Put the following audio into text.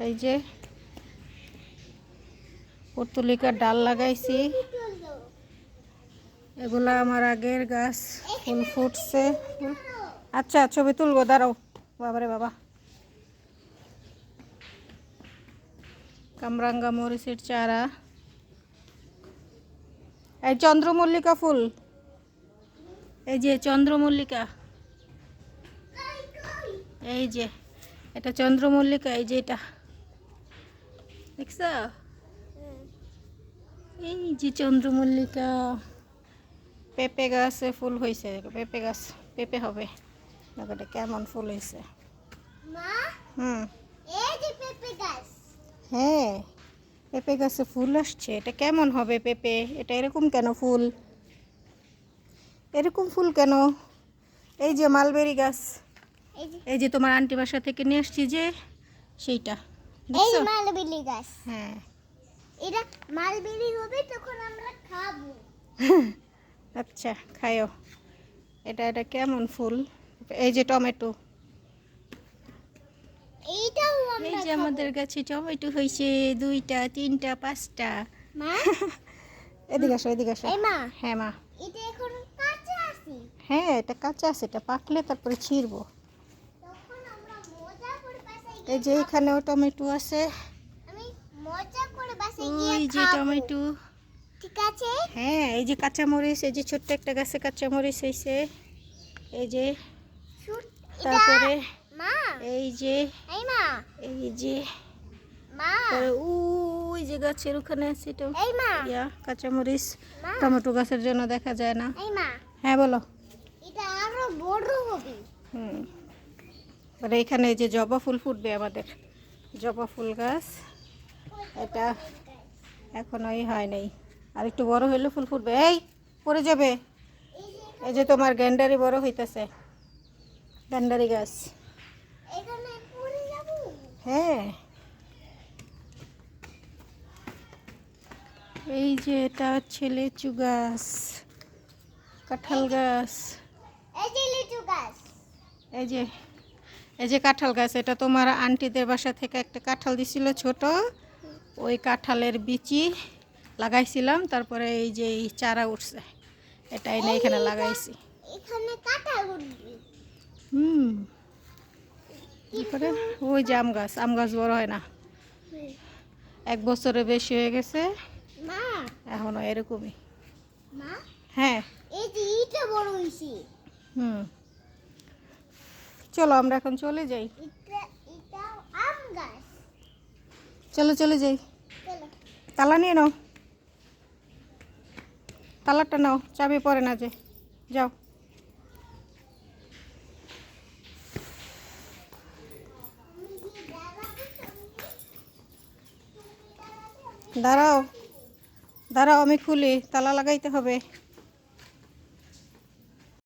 এই যে পর্তুলিকার ডাল লাগাইছি, এগুলা আমার আগের গাছ, ফুল ফুটছে। আচ্ছা ছবি তুলবো, দাঁড়াও। বাবারে বাবা, কামরাঙ্গা মরিচের চারা, এই চন্দ্রমল্লিকা ফুল, এই যে চন্দ্রমল্লিকা, এই যে এটা চন্দ্রমল্লিকা, এই যে এটা দেখছ, এই যে চন্দ্রমল্লিকা। পেঁপে গাছে ফুল হয়েছে, পেঁপে গাছ, পেঁপে হবে। দেখো এটা কেমন ফুল হয়েছে। হ্যাঁ, পেঁপে গাছে ফুল আসছে। এটা কেমন হবে পেঁপে? এটা এরকম কেন ফুল, এরকম ফুল কেন? এই যে মালবেরি গাছ, এই যে তোমার আন্টি বাসা থেকে নিয়ে আসছি যে সেইটা, এই মালবেরি গাছ। হ্যাঁ, এটা মালবেরি হবে তখন আমরা খাবো। আচ্ছা খাইও। এটা এটা কেমন ফুল? এই যে টমেটো, এইটাও আমরা এই যে আমাদের গাছে টমেটো হয়েছে 2টা 3টা 5টা। মা এদিকে আসো, এদিকে আসো। এই মা, হ্যাঁ মা, এটা এখন কাঁচা আছে, হ্যাঁ এটা কাঁচা আছে, এটা পাকলে তারপরে ছিঁড়বো। তখন আমরা মজা করে বাসায় এই যে এখানেও টমেটো আছে, আমি মজা করে বাসায় ওই যে খাবো। টমেটো, ঠিক আছে। হ্যাঁ এই যে কাঁচামরিচ, এই যে ছোট্ট একটা গাছে কাঁচামরিচ হয়েছে, এই যে তারপরে মা, এই যে, এই মা, এই যে মা, ওই যে গাছের ওখানে আছে এটা, এই মা, ইয়া কাঁচামরিচ। মা, টমেটো গাছের জন্য দেখা যায় না। এই মা, হ্যাঁ বলো। এটা আরো বড় হবে। মানে এখানে এই যে জবা ফুল ফুটবে আমাদের, জবা ফুল গাছ। এটা এখনোই হয় নাই, আর একটু বড় হইলে ফুল ফুটবে। এই পড়ে যাবে। এই যে তোমার গ্যান্ডারি বড় হইতেছে, গ্যান্ডারি গাছ। এখানে পড়ে যাব। হ্যাঁ, এই যে এটা হচ্ছে লিচু গাছ, কাঁঠাল গাছ, এই যে লিচু গাছ, এই যে, এই যে কাঁঠাল গাছ। এটা তোমার আন্টিদের বাসা থেকে একটা কাঁঠাল দিছিল ছোট, ওই কাঁঠালের বিচি লাগাইছিলাম, তারপরে এই যে এই চারা উঠছে, এটাই না এখানে লাগাইছি। এখানে কাঁঠাল উঠবে। তারপরে ওই যে আম গাছ, আম গাছ বড় হয় না, 1 বছরের বেশি হয়ে গেছে, মা, এখনো এরকমই। মা, হ্যাঁ, এই যে এটা বড় হইছে। চলো আমরা এখন চলে যাই। এটা আম গাছ। চলো চলে যাই। চলো। তালা নিয়ে নাও, তালাটা নাও, চাবি পড়ে না যে, যাও। দাঁড়াও, দাঁড়াও আমি খুলি, তালা লাগাইতে হবে।